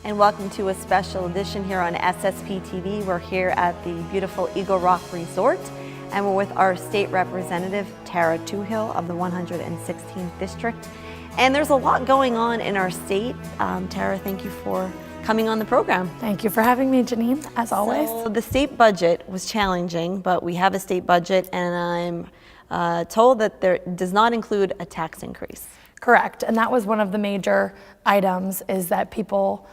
and welcome to a special edition here on SSPTV. We're here at the beautiful Eagle Rock Resort, and we're with our state representative, Tarah Toohil of the 116th District. And there's a lot going on in our state. Tarah, thank you for coming on the program. Thank you for having me, Jeannine, as always. So the state budget was challenging, but we have a state budget, and I'm told that there does not include a tax increase. Correct, and that was one of the major items, is that people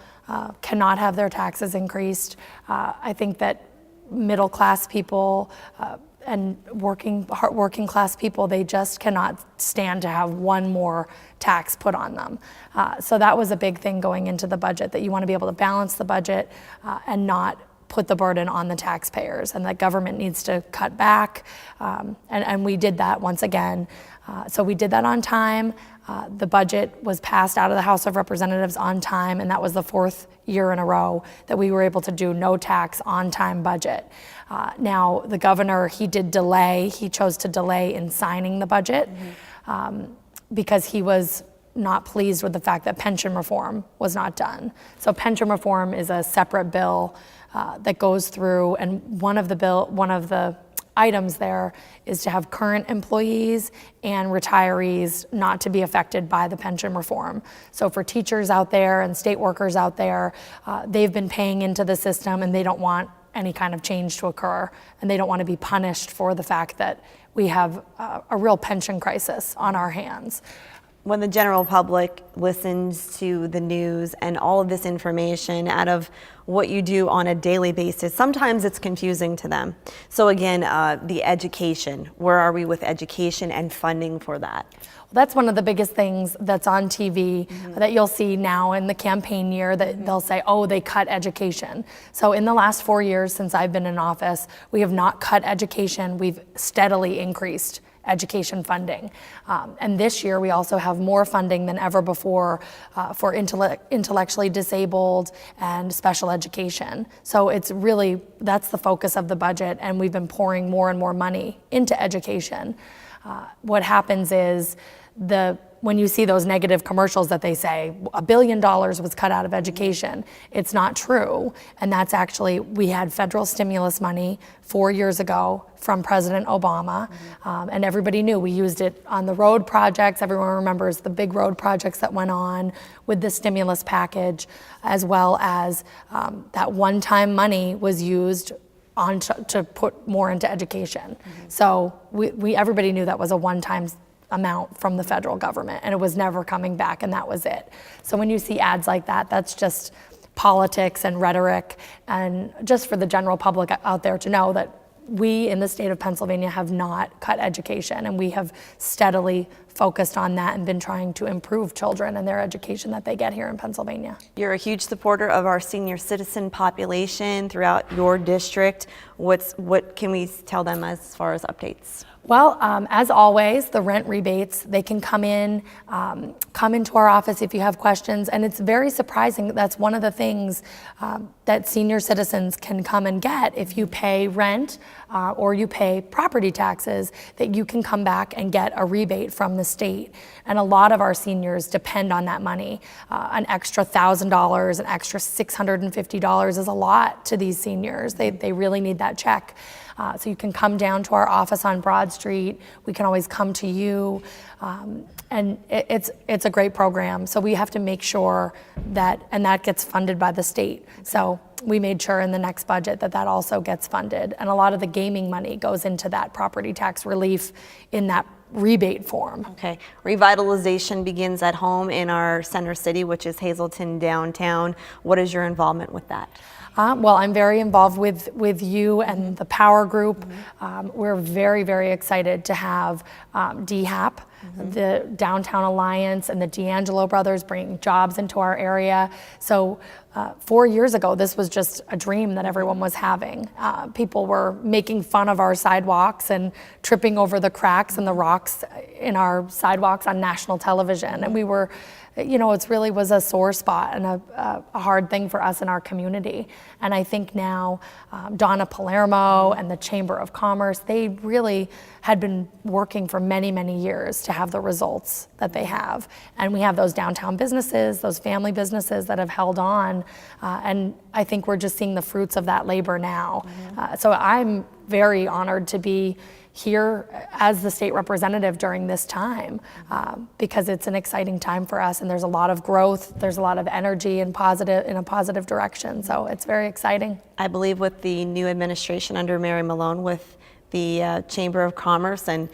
cannot have their taxes increased. I think that middle class people and working class people, they just cannot stand to have one more tax put on them. So that was a big thing going into the budget, that you want to be able to balance the budget and not put the burden on the taxpayers, and that government needs to cut back. And we did that once again. So we did that on time. The budget was passed out of the House of Representatives on time, and that was the fourth year in a row that we were able to do no tax on time budget. Now, the governor, he chose to delay in signing the budget because he was not pleased with the fact that pension reform was not done. So pension reform is a separate bill that goes through, and one of the items there is to have current employees and retirees not to be affected by the pension reform. So for teachers out there and state workers out there, they've been paying into the system, and they don't want any kind of change to occur, and they don't want to be punished for the fact that we have a real pension crisis on our hands. When the general public listens to the news and all of this information out of what you do on a daily basis, sometimes it's confusing to them. So again, the education, where are we with education and funding for that? Well, that's one of the biggest things that's on TV that you'll see now in the campaign year, that they'll say, oh, they cut education. So in the last 4 years since I've been in office, we have not cut education. We've steadily increased education funding. And this year we also have more funding than ever before for intellectually disabled and special education. So it's really, that's the focus of the budget, and we've been pouring more and more money into education. What happens is, when you see those negative commercials that they say $1 billion was cut out of education, it's not true. And that's actually, we had federal stimulus money 4 years ago from President Obama, and everybody knew we used it on the road projects. Everyone remembers the big road projects that went on with the stimulus package, as well as that one-time money was used to put more into education. So everybody knew that was a one-time amount from the federal government, and it was never coming back, and that was it. So when you see ads like that, that's just politics and rhetoric, and just for the general public out there to know that we in the state of Pennsylvania have not cut education, and we have steadily focused on that and been trying to improve children and their education that they get here in Pennsylvania. You're a huge supporter of our senior citizen population throughout your district. What can we tell them as far as updates? Well, as always, the rent rebates, they can come into our office if you have questions, and it's very surprising. That's one of the things that senior citizens can come and get if you pay rent or you pay property taxes, that you can come back and get a rebate from the state. And a lot of our seniors depend on that money. An extra $1,000, an extra $650 is a lot to these seniors. They really need that check. So you can come down to our office on Broad Street. We can always come to you. And it's a great program. So we have to make sure that gets funded by the state. So we made sure in the next budget that also gets funded. And a lot of the gaming money goes into that property tax relief in that rebate form. Okay. Revitalization begins at home in our center city, which is Hazleton downtown. What is your involvement with that? Well, I'm very involved with you and the Power Group. We're very, very excited to have DHAP, the Downtown Alliance, and the D'Angelo brothers bringing jobs into our area. So 4 years ago, this was just a dream that everyone was having. People were making fun of our sidewalks and tripping over the cracks and the rocks in our sidewalks on national television. And we were it's really was a sore spot and a hard thing for us in our community. And I think now Donna Palermo and the Chamber of Commerce, they really had been working for many, many years to have the results that they have. And we have those downtown businesses, those family businesses that have held on. And I think we're just seeing the fruits of that labor now. So I'm very honored to be here as the state representative during this time, because it's an exciting time for us, and there's a lot of growth, there's a lot of energy and in a positive direction, so it's very exciting. I believe with the new administration under Mary Malone, with the Chamber of Commerce, and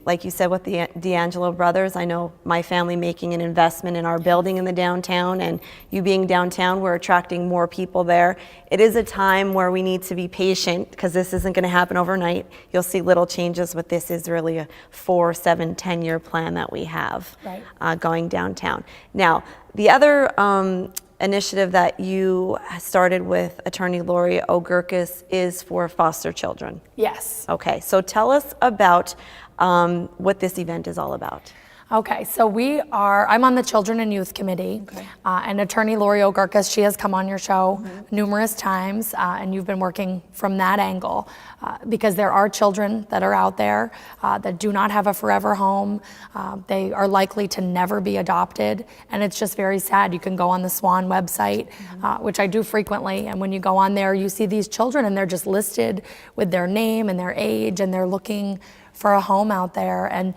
like you said, with the D'Angelo brothers, I know my family making an investment in our building in the downtown, and you being downtown, we're attracting more people there. It is a time where we need to be patient, because this isn't going to happen overnight. You'll see little changes, but this is really a 4, 7, 10-year plan that we have going downtown. Now, the other initiative that you started with Attorney Lori O'Gurkis is for foster children. Yes. Okay, so tell us about what this event is all about. Okay, so I'm on the Children and Youth Committee, and Attorney Lori O'Gurkis, she has come on your show numerous times, and you've been working from that angle, because there are children that are out there that do not have a forever home. They are likely to never be adopted, and it's just very sad. You can go on the SWAN website, which I do frequently, and when you go on there, you see these children, and they're just listed with their name and their age, and they're looking for a home out there. And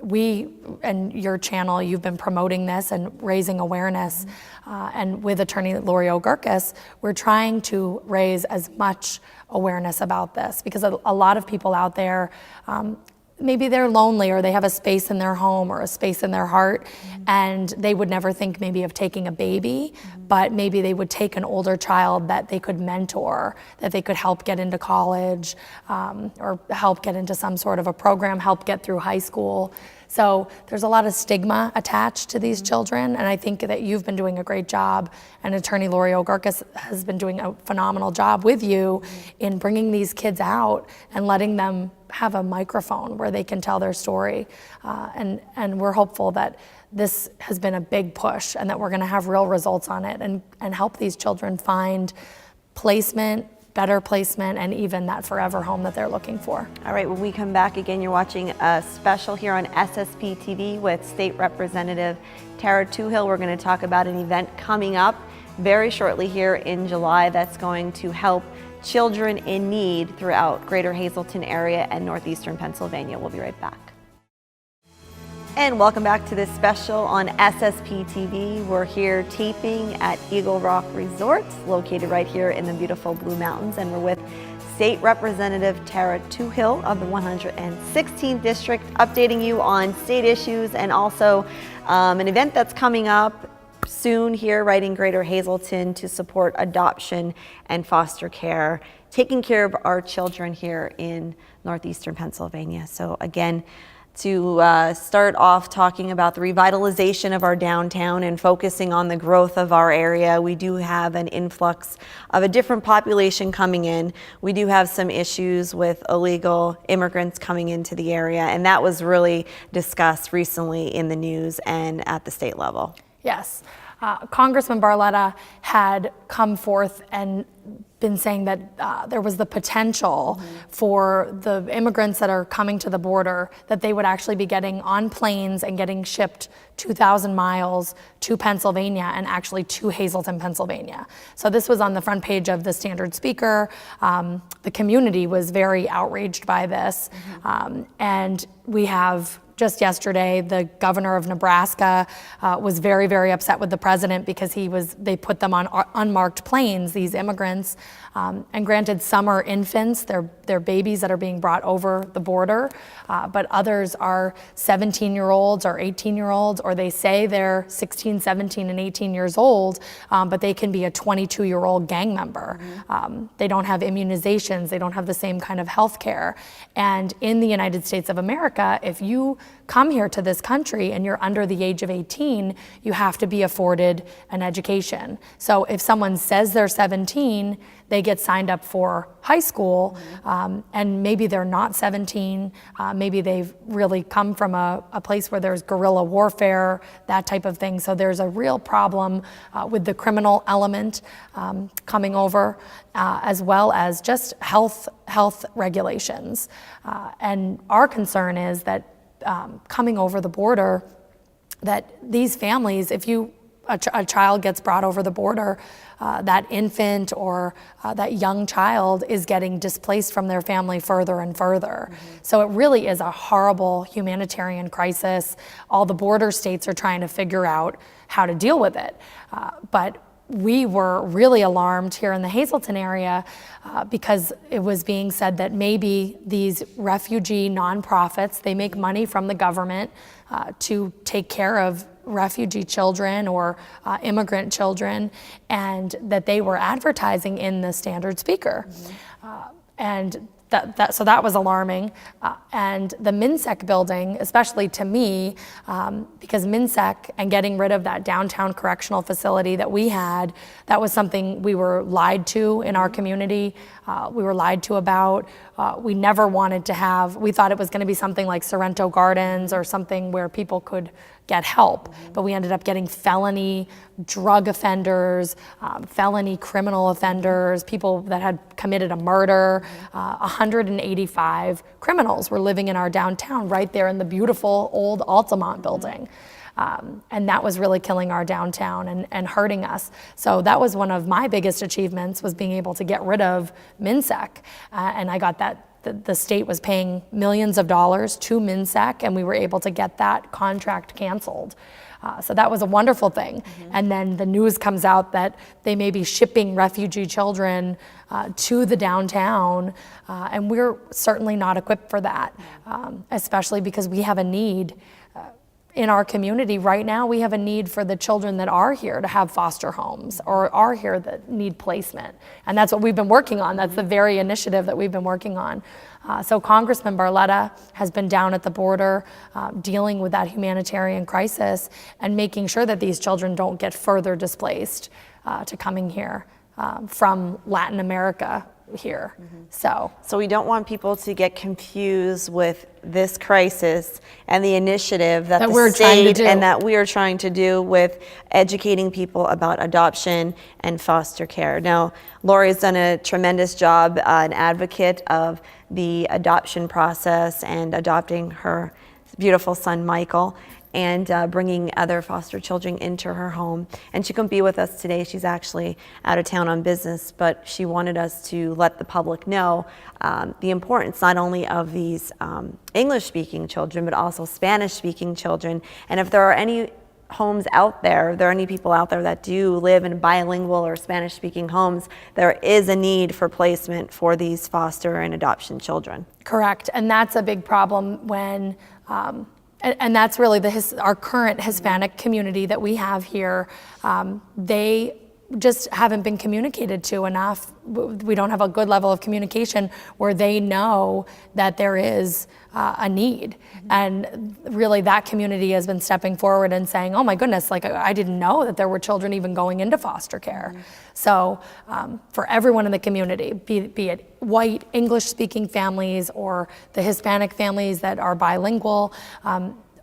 we and your channel, you've been promoting this and raising awareness. And with Attorney Lori O'Gurkis, we're trying to raise as much awareness about this, because a lot of people out there, maybe they're lonely, or they have a space in their home or a space in their heart, and they would never think maybe of taking a baby, but maybe they would take an older child that they could mentor, that they could help get into college, or help get into some sort of a program, help get through high school. So there's a lot of stigma attached to these children, and I think that you've been doing a great job, and Attorney Lori O'Gurkis has been doing a phenomenal job with you in bringing these kids out and letting them have a microphone where they can tell their story. And we're hopeful that this has been a big push, and that we're gonna have real results on it, and help these children find placement, better placement, and even that forever home that they're looking for. All right, when we come back again, you're watching a special here on SSPTV with State Representative Tarah Toohil. We're going to talk about an event coming up very shortly here in July that's going to help children in need throughout Greater Hazleton area and northeastern Pennsylvania. We'll be right back. And welcome back to this special on SSPTV. We're here taping at Eagle Rock Resort, located right here in the beautiful Blue Mountains, and we're with State Representative Tarah Toohil of the 116th District, updating you on state issues and also an event that's coming up soon here right in Greater Hazleton to support adoption and foster care, taking care of our children here in northeastern Pennsylvania. So again, to start off talking about the revitalization of our downtown and focusing on the growth of our area. We do have an influx of a different population coming in. We do have some issues with illegal immigrants coming into the area, and that was really discussed recently in the news and at the state level. Yes. Congressman Barletta had come forth and been saying that there was the potential for the immigrants that are coming to the border, that they would actually be getting on planes and getting shipped 2,000 miles to Pennsylvania, and actually to Hazleton, Pennsylvania. So this was on the front page of the Standard Speaker. The community was very outraged by this. And we have just yesterday, the governor of Nebraska was very, very upset with the president because they put them on unmarked planes, these immigrants. And granted, some are infants, they're babies that are being brought over the border, but others are 17-year-olds or 18-year-olds, or they say they're 16, 17, and 18 years old, but they can be a 22-year-old gang member. They don't have immunizations, they don't have the same kind of health care. And in the United States of America, if you come here to this country and you're under the age of 18, you have to be afforded an education. So if someone says they're 17, they get signed up for high school, and maybe they're not 17, maybe they've really come from a place where there's guerrilla warfare, that type of thing. So there's a real problem with the criminal element coming over, as well as just health regulations. And our concern is that coming over the border, that these families, if a child gets brought over the border, that infant or that young child is getting displaced from their family further and further. So it really is a horrible humanitarian crisis. All the border states are trying to figure out how to deal with it. But we were really alarmed here in the Hazleton area because it was being said that maybe these refugee nonprofits, they make money from the government to take care of refugee children or immigrant children, and that they were advertising in the Standard Speaker. And so that was alarming. And the MnSEC building, especially to me, because MnSEC and getting rid of that downtown correctional facility that we had, that was something we were lied to in our community. We were lied to about. We never wanted to have, we thought it was going to be something like Sorrento Gardens or something where people could get help, but we ended up getting felony drug offenders, felony criminal offenders, people that had committed a murder. 185 criminals were living in our downtown right there in the beautiful old Altamont building. And that was really killing our downtown and hurting us. So that was one of my biggest achievements, was being able to get rid of MnSEC. And I got that. The state was paying millions of dollars to MnSEC, and we were able to get that contract canceled. So that was a wonderful thing. And then the news comes out that they may be shipping refugee children to the downtown, and we're certainly not equipped for that, especially because we have a need. In our community right now, we have a need for the children that are here to have foster homes or are here that need placement. And that's what we've been working on. That's the very initiative that we've been working on. So Congressman Barletta has been down at the border dealing with that humanitarian crisis and making sure that these children don't get further displaced to coming here from Latin America here. So we don't want people to get confused with this crisis and the initiative that the state and that we are trying to do with educating people about adoption and foster care. Now, Lori's done a tremendous job, an advocate of the adoption process and adopting her beautiful son, Michael, and bringing other foster children into her home. And she couldn't be with us today. She's actually out of town on business, but she wanted us to let the public know the importance not only of these English-speaking children, but also Spanish-speaking children. And if there are any homes out there, if there are any people out there that do live in bilingual or Spanish-speaking homes, there is a need for placement for these foster and adoption children. Correct, and that's a big problem when and that's really our current Hispanic community that we have here. They just haven't been communicated to enough. We don't have a good level of communication where they know that there is a need. And really that community has been stepping forward and saying, oh my goodness, like I didn't know that there were children even going into foster care. So for everyone in the community, be it white English-speaking families or the Hispanic families that are bilingual,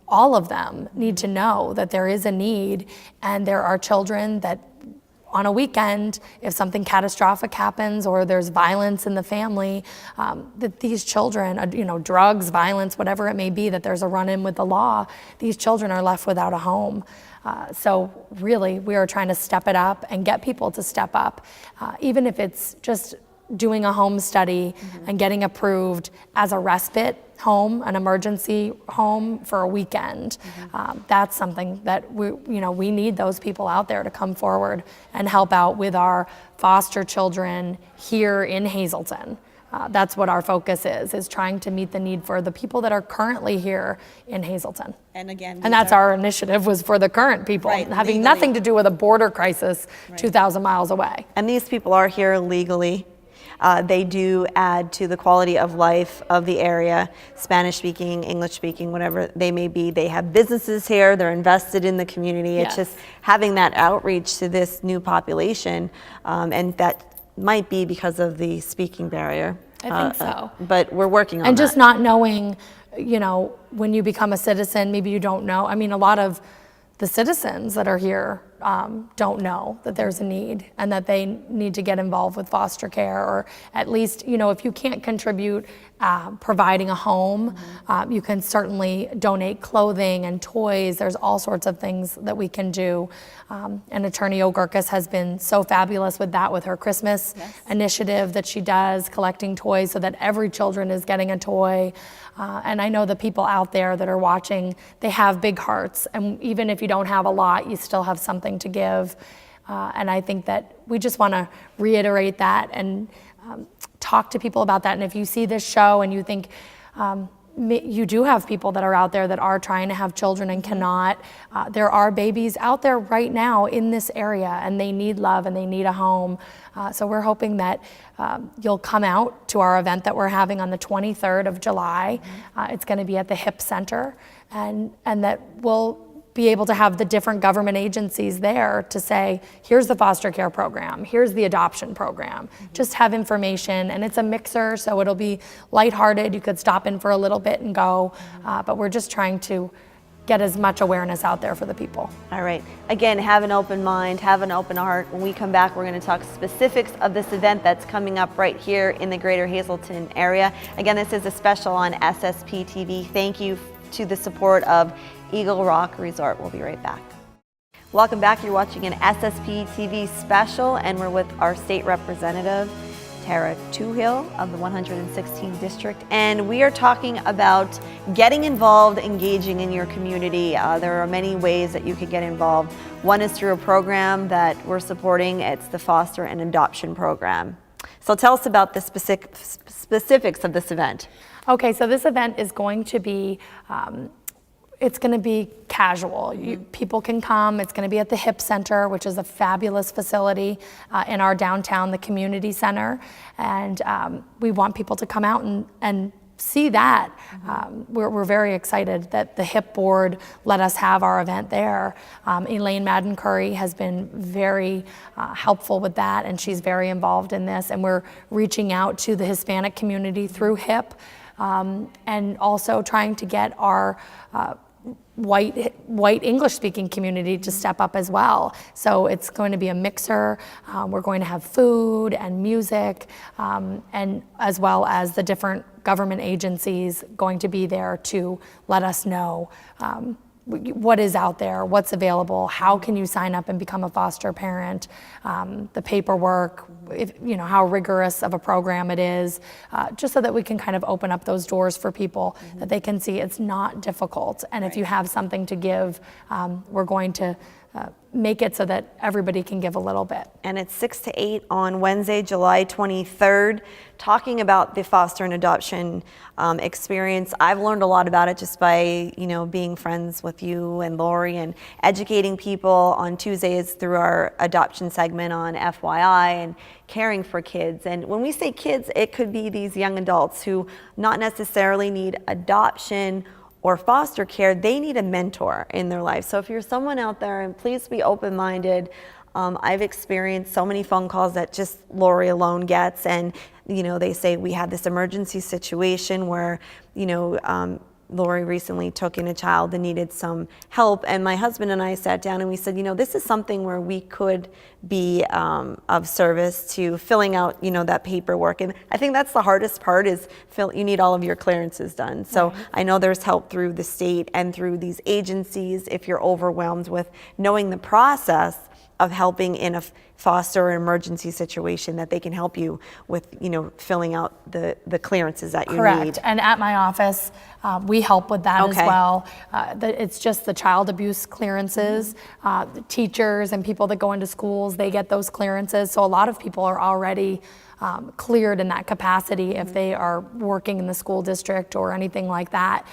all of them need to know that there is a need, and there are children that on a weekend, if something catastrophic happens or there's violence in the family, that these children, drugs, violence, whatever it may be, that there's a run-in with the law, these children are left without a home. So really, we are trying to step it up and get people to step up, even if it's just doing a home study and getting approved as a respite home, an emergency home for a weekend. That's something that we need those people out there to come forward and help out with our foster children here in Hazleton. That's what our focus is trying to meet the need for the people that are currently here in Hazleton. And again, that's our initiative, was for the current people, having legally nothing to do with a border crisis 2,000 miles away. And these people are here legally. They do add to the quality of life of the area, Spanish speaking, English speaking, whatever they may be. They have businesses here, they're invested in the community. It's just having that outreach to this new population, and that might be because of the speaking barrier. I think so. But we're working on that. And just not knowing, you know, when you become a citizen, maybe you don't know. I mean, a lot of the citizens that are here don't know that there's a need and that they need to get involved with foster care, or at least, you know, if you can't contribute providing a home, you can certainly donate clothing and toys. There's all sorts of things that we can do. And Attorney O'Gurkis has been so fabulous with that, with her Christmas initiative that she does, collecting toys so that every children is getting a toy. And I know the people out there that are watching, they have big hearts, and even if you don't have a lot, you still have something to give. And I think that we just want to reiterate that and talk to people about that. And if you see this show and you think you do have people that are out there that are trying to have children and cannot, there are babies out there right now in this area, and they need love and they need a home. So we're hoping that you'll come out to our event that we're having on the 23rd of July. It's going to be at the HIP Center, and that we'll be able to have the different government agencies there to say, here's the foster care program, here's the adoption program. Just have information, and it's a mixer, so it'll be lighthearted. You could stop in for a little bit and go, but we're just trying to get as much awareness out there for the people. All right. Again, have an open mind, have an open heart. When we come back, we're going to talk specifics of this event that's coming up right here in the Greater Hazleton area. Again, this is a special on SSPTV. Thank you to the support of Eagle Rock Resort. We'll be right back. Welcome back. You're watching an SSPTV special, and we're with our state representative, Tarah Toohil of the 116th District, and we are talking about getting involved, engaging in your community. There are many ways that you can get involved. One is through a program that we're supporting. It's the Foster and Adoption Program. So tell us about the specifics of this event. Okay, so this event is going to be it's going to be casual. People can come. It's going to be at the HIP Center, which is a fabulous facility in our downtown, the community center. And we want people to come out and see that. We're very excited that the HIP board let us have our event there. Elaine Madden-Curry has been very helpful with that, and she's very involved in this. And we're reaching out to the Hispanic community through HIP, and also trying to get our white English-speaking community to step up as well. So it's going to be a mixer. We're going to have food and music, and as well as the different government agencies going to be there to let us know what is out there, what's available, how can you sign up and become a foster parent, the paperwork, how rigorous of a program it is, just so that we can kind of open up those doors for people, that they can see it's not difficult. And if you have something to give, we're going to make it so that everybody can give a little bit. And it's 6 to 8 on Wednesday, July 23rd, talking about the foster and adoption experience. I've learned a lot about it just by, being friends with you and Lori, and educating people on Tuesdays through our adoption segment on FYI and caring for kids. And when we say kids, it could be these young adults who not necessarily need adoption or foster care. They need a mentor in their life. So if you're someone out there, and please be open-minded. I've experienced so many phone calls that just Lori alone gets, and they say, we had this emergency situation where Lori recently took in a child that needed some help, and my husband and I sat down and we said, this is something where we could be of service to filling out, that paperwork. And I think that's the hardest part, is you need all of your clearances done. So I know there's help through the state and through these agencies if you're overwhelmed with knowing the process of helping in a foster or emergency situation, that they can help you with, filling out the clearances that you need. Correct. And at my office, we help with that as well. It's just the child abuse clearances. The teachers and people that go into schools, they get those clearances. So a lot of people are already cleared in that capacity if they are working in the school district or anything like that.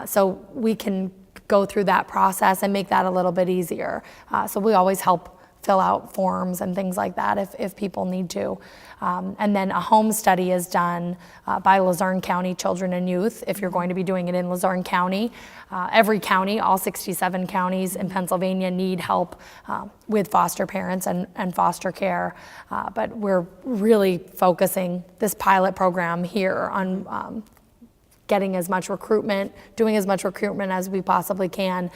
So we can go through that process and make that a little bit easier. So we always help fill out forms and things like that if people need to. And then a home study is done by Luzerne County Children and Youth if you're going to be doing it in Luzerne County. Every county, all 67 counties in Pennsylvania need help with foster parents and foster care. But we're really focusing this pilot program here on getting as much recruitment, doing as much recruitment as we possibly can.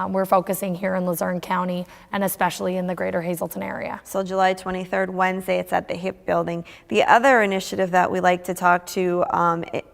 We're focusing here in Luzerne County and especially in the greater Hazleton area. So July 23rd, Wednesday, it's at the HIP building. The other initiative that we like to talk to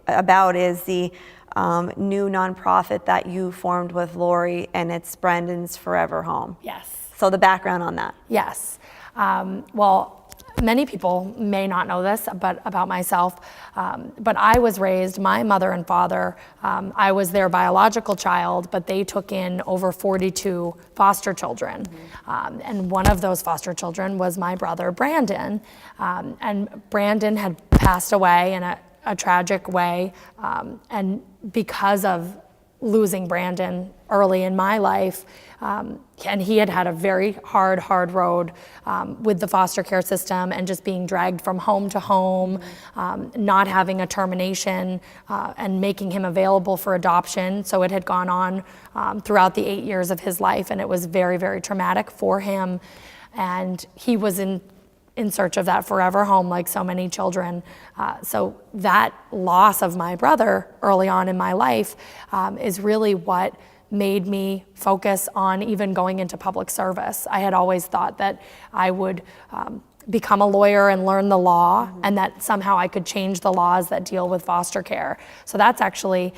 about is the new nonprofit that you formed with Lori, and it's Brandon's Forever Home. Yes. So the background on that. Yes. Well, many people may not know this about myself, but I was raised, my mother and father, I was their biological child, but they took in over 42 foster children. And one of those foster children was my brother, Brandon. And Brandon had passed away in a tragic way. And because of losing Brandon early in my life, and he had a very hard road with the foster care system and just being dragged from home to home, not having a termination and making him available for adoption. So it had gone on throughout the 8 years of his life, and it was very traumatic for him. And he was in search of that forever home like so many children. So that loss of my brother early on in my life is really what made me focus on even going into public service. I had always thought that I would become a lawyer and learn the law, and that somehow I could change the laws that deal with foster care. So that's actually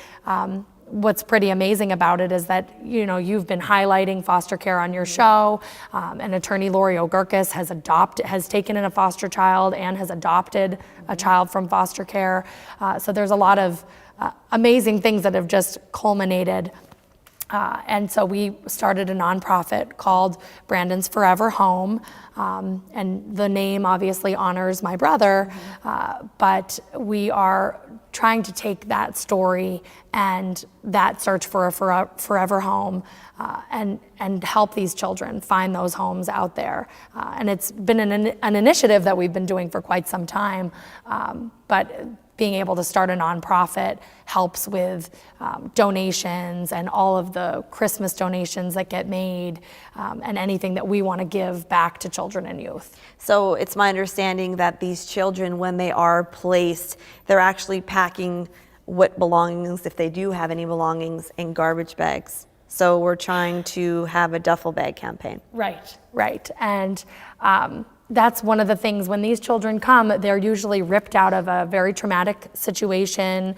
what's pretty amazing about it, is that, you know, you've been highlighting foster care on your show, and attorney Lori O'Gurkis has taken in a foster child and has adopted a child from foster care. So there's a lot of amazing things that have just culminated. And so we started a nonprofit called Brandon's Forever Home. And the name obviously honors my brother, but we are trying to take that story and that search for a forever home and help these children find those homes out there. And it's been an initiative that we've been doing for quite some time, but being able to start a nonprofit helps with donations and all of the Christmas donations that get made, and anything that we want to give back to children and youth. So it's my understanding that these children, when they are placed, they're actually packing what belongings, if they do have any belongings, in garbage bags. So we're trying to have a duffel bag campaign. Right. And that's one of the things, when these children come, they're usually ripped out of a very traumatic situation.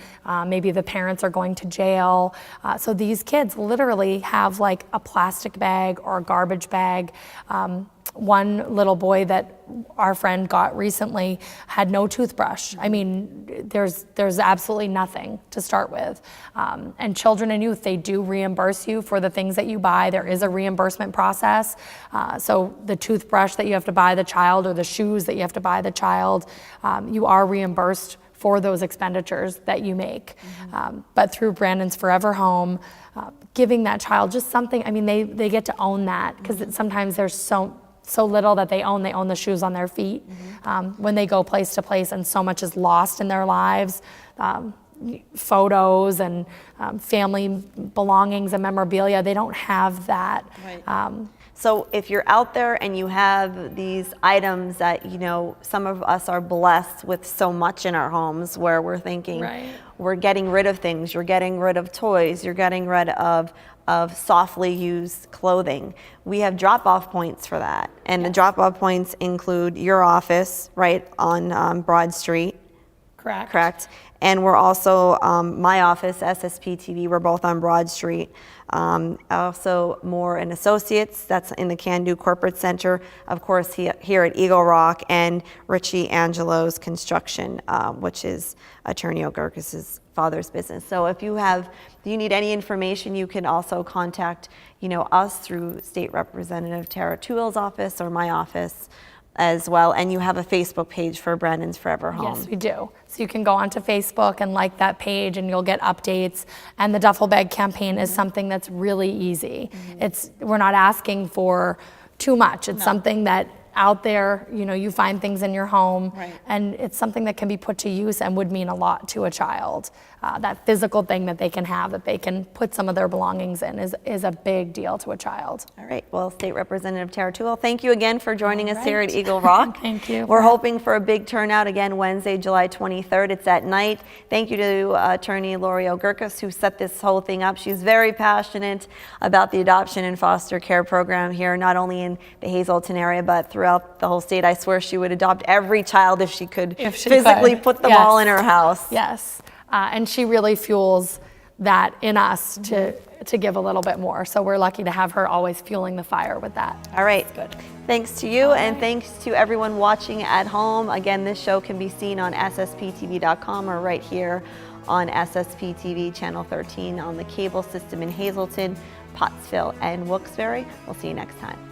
Maybe the parents are going to jail. So these kids literally have like a plastic bag or a garbage bag. One little boy that our friend got recently had no toothbrush. I mean, there's absolutely nothing to start with. And children and youth, they do reimburse you for the things that you buy. There is a reimbursement process. So the toothbrush that you have to buy the child, or the shoes that you have to buy the child, you are reimbursed for those expenditures that you make. But through Brandon's Forever Home, giving that child just something, I mean, they get to own that, because sometimes there's so little that they own the shoes on their feet. When they go place to place and so much is lost in their lives, photos and family belongings and memorabilia, they don't have that. Right. So if you're out there and you have these items that, you know, some of us are blessed with so much in our homes, where we're thinking, we're getting rid of things, you're getting rid of toys, you're getting rid of softly used clothing. We have drop-off points for that. And the drop-off points include your office, right, on Broad Street. Correct. And we're also, my office, SSPTV, we're both on Broad Street. Also Moore and Associates, that's in the Can-Do Corporate Center. Of course, here at Eagle Rock, and Richie Angelo's Construction, which is Attorney O'Gurkis' father's business. So if you need any information, you can also contact, you know, us through State Representative Tarah Toohil's office or my office as well. And you have a Facebook page for Brandon's Forever Home. Yes, we do. So you can go onto Facebook and like that page, and you'll get updates. And the duffel bag campaign is something that's really easy. We're not asking for too much. It's something that out there, you know, you find things in your home, Right. and it's something that can be put to use and would mean a lot to a child. That physical thing that they can have, that they can put some of their belongings in, is a big deal to a child. All right, well, State Representative Tarah Toohil, thank you again for joining us here at right. Eagle Rock. Thank you. We're hoping for a big turnout again Wednesday, July 23rd. It's at night. Thank you to Attorney Lori O'Gurkus, who set this whole thing up. She's very passionate about the adoption and foster care program here, not only in the Hazleton area, but throughout the whole state. I swear she would adopt every child if she could physically put them all in her house. Yes. And she really fuels that in us to give a little bit more. So we're lucky to have her always fueling the fire with that. All right. Good. Thanks to you, and thanks to everyone watching at home. Again, this show can be seen on SSPTV.com or right here on SSPTV Channel 13 on the cable system in Hazleton, Pottsville, and Wilkes-Barre. We'll see you next time.